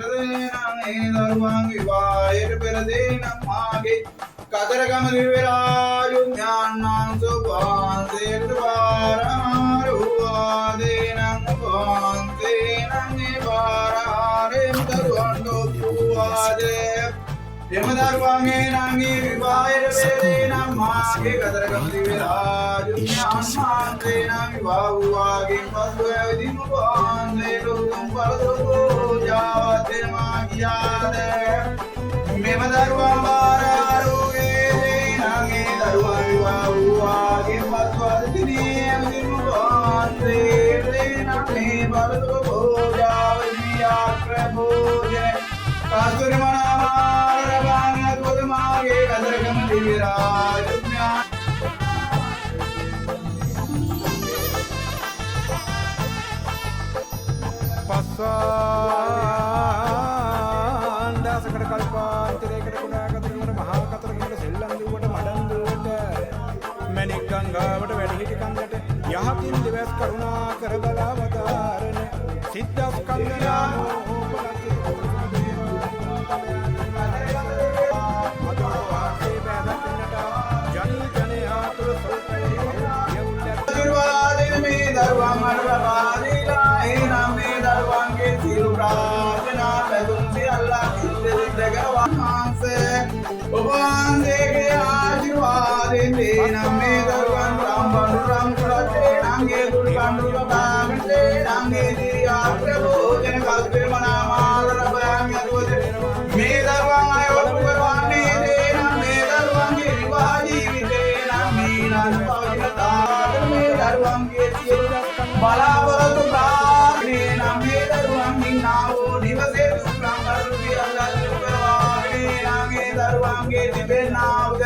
පෙරදේනං දරුවන් විවාහයට පෙරදේනං මාගේ කතරගම දිව්‍යරාජ ඥානං සුභාන්තේට වාරාරුවාදේනං වාන්තේනං වාරාරේම දරුවන් දොප්පුවාදේ එම දරුවන්ගේ නංගී විවාහයට පෙරදේනං මාගේ කතරගම දිව්‍යරාජ ඥානං විවාහුවාගේ පසු ඇවිදින් වාන්තේට උතුම් පරදොරෝ ජාවතේ මාගියාදේ මෙම දරුවන් වාරාරුගේ නංගී දරුවන් විවාහුවාගේ පසු ඇවිදින් වාන්තේට පරදොරෝ ජාවතේ ආක්‍රමෝජේ කස්තුරි මනාමාරබාන අතුවදමාගේ කතරගම දිව්‍යරාජ පස්සාන්දාසකට කල්පාන්තරයකට කුඩා කතරගමට මහා කතරගමට සෙල්ලම් දුවට මඩම් දුවට මැණික් ගංගාවට වැඩිහිටි කන්දට යහතින් දෙවස් කරුණා කර බලාවතාරණ සිද්ධාස්කන්ධනාමෝ ඔබවහන්සේගේ ආශිර්වාදයෙන් නම්මේ දරුවන් රාම්බණුරම් කුලතේ නංගේ දුල්කණ්ඩුල බාගටේ නංගේ දිරියා ප්‍රබෝධන කල්පේ මනාමාදරබයන් යදුවද මේ දරුවන් අයවලු කරවන්නේ දේ නම්මේ දරුවන්ගේ විවාහ ජීවිතේ නම්මේ නන් පවිත්‍රතාව මේ දරුවන්ගේ සියලු බලාපොරොත්තු ප්‍රාර්ථනේ නම්මේ දරුවන් ඉන්නාවෝ නිවසේ දුක්ඛං කරුණී අල්ලාහ් දරුවන්ගේ තිබෙනා